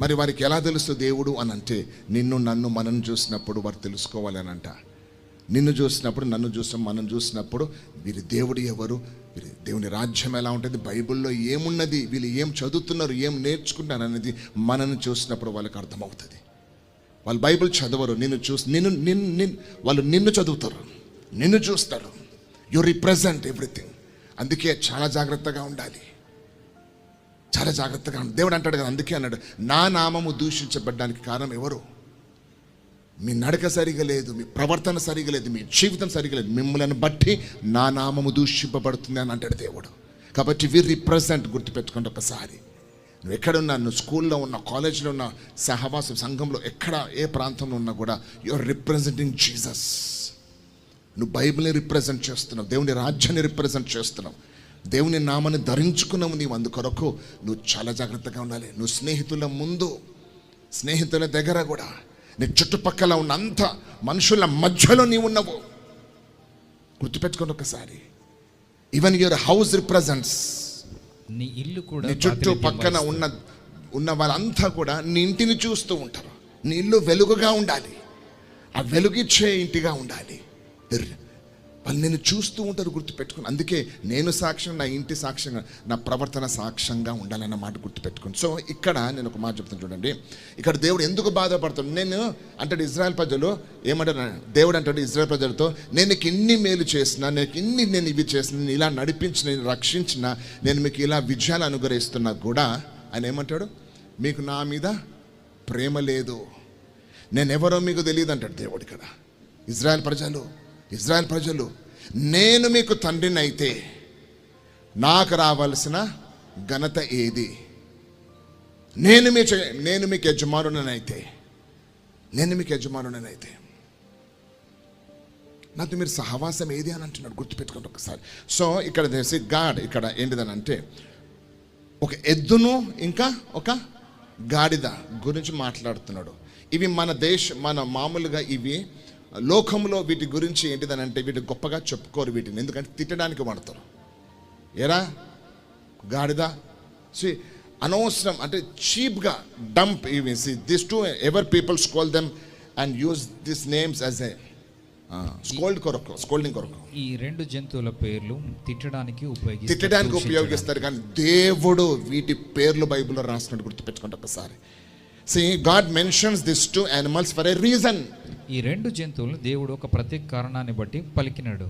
మరి వారికి ఎలా తెలుసు దేవుడు అని అంటే, నిన్ను నన్ను మనం చూసినప్పుడు వారు తెలుసుకోవాలి అని అంట. నిన్ను చూసినప్పుడు, నన్ను చూసినప్పుడు, మనం చూసినప్పుడు వీరి దేవుడు ఎవరు, వీరి దేవుని రాజ్యం ఎలా ఉంటుంది, బైబిల్లో ఏమున్నది, వీళ్ళు ఏం చదువుతున్నారు, ఏం నేర్చుకుంటున్నారు అనేది మనల్ని చూసినప్పుడు వాళ్ళకి అర్థమవుతుంది. వాళ్ళు బైబిల్ చదవరు, వాళ్ళు నిన్ను చదువుతారు, నిన్ను చూస్తారు. You represent everything. అందుకే చాలా జాగ్రత్తగా ఉండాలి, చాలా జాగ్రత్తగా ఉండాలి. దేవుడు అంటాడు కదా, అందుకే అన్నాడు, నా నామము దూషించబడ్డానికి కారణం ఎవరు? మీ నడక సరిగా లేదు, మీ ప్రవర్తన సరిగా లేదు, మీ జీవితం సరిగా లేదు, మిమ్మల్ని బట్టి నా నామము దూషింపబడుతుంది అని అంటాడు దేవుడు. కాబట్టి వి రిప్రజెంట్. గుర్తుపెట్టుకోండి ఒకసారి. నువ్వు ఎక్కడున్నా, నువ్వు స్కూల్లో ఉన్నా, కాలేజీలో ఉన్నా, సహవాసం సంఘంలో ఎక్కడ ఏ ప్రాంతంలో ఉన్నా కూడా యు ఆర్ రిప్రజెంటింగ్ జీసస్. నువ్వు బైబిల్ని రిప్రజెంట్ చేస్తున్నావు, దేవుని రాజ్యాన్ని రిప్రజెంట్ చేస్తున్నావు, దేవుని నామాన్ని ధరించుకున్నావు. నీవు అందుకొరకు నువ్వు చాలా జాగ్రత్తగా ఉండాలి. నువ్వు స్నేహితుల ముందు, స్నేహితుల దగ్గర కూడా, నీ చుట్టుపక్కల ఉన్న అంత మనుషుల మధ్యలో నీవు ఉన్నావు. గుర్తుపెట్టుకోండి ఒకసారి. Even your house represents. నీ ఇల్లు కూడా, నీ చుట్టుపక్కన ఉన్న వాళ్ళంతా కూడా నీ ఇంటిని చూస్తూ ఉంటారు. నీ ఇల్లు వెలుగుగా ఉండాలి, ఆ వెలుగిచ్చే ఇంటిగా ఉండాలి. వాళ్ళు నేను చూస్తూ ఉంటారు. గుర్తుపెట్టుకుని. అందుకే నేను సాక్ష్యం, నా ఇంటి సాక్ష్యంగా, నా ప్రవర్తన సాక్ష్యంగా ఉండాలన్న మాట గుర్తుపెట్టుకుని. సో ఇక్కడ నేను ఒక మాట చెప్తాను చూడండి. ఇక్కడ దేవుడు ఎందుకు బాధపడుతాడు? నేను అంటాడు ఇజ్రాయెల్ ప్రజలు ఏమంటారు, దేవుడు అంటాడు ఇజ్రాయెల్ ప్రజలతో, నేను నీకు ఇన్ని మేలు చేసిన, నేను ఇవి చేసిన, నేను ఇలా నడిపించిన, నేను రక్షించిన, నేను మీకు ఇలా విజయాలు అనుగ్రహిస్తున్నా కూడా ఆయన ఏమంటాడు, మీకు నా మీద ప్రేమ లేదు, నేనెవరో మీకు తెలియదు అంటాడు దేవుడు ఇక్కడ. ఇజ్రాయెల్ ప్రజలు, నేను మీకు తండ్రిని అయితే నాకు రావాల్సిన ఘనత ఏది? నేను మీకు యజమానునైతే నాతో మీరు సహవాసం ఏది అని అంటున్నాడు. గుర్తుపెట్టుకోండి ఒకసారి. సో ఇక్కడ గాడ్ ఇక్కడ ఏంటిదని అంటే, ఒక ఎద్దును ఇంకా ఒక గాడిద గురించి మాట్లాడుతున్నాడు. ఇవి మన మామూలుగా ఇవి లోకంలో వీటి గురించి ఏంటిదని అంటే, వీటి గొప్పగా చెప్పుకోరు వీటిని, ఎందుకంటే తిట్టడానికి వాడతారు. ఎరా గాడిద, అనవసరం అంటే చీప్గా డంప్ ఇవి. This to ever peoples call them and use this names as a scolding కొరకు. ఈ రెండు జంతువుల పేర్లు తిట్టడానికి ఉపయోగిస్తారు, కానీ దేవుడు వీటి పేర్లు బైబిల్లో రాసినట్టు గుర్తుపెట్టుకోండి ఒకసారి. See, God mentions these two animals for a reason. ఈ రెండు జంతువులను దేవుడు ఒక ప్రత్యేక కారణాన్ని బట్టి పలికినాడు.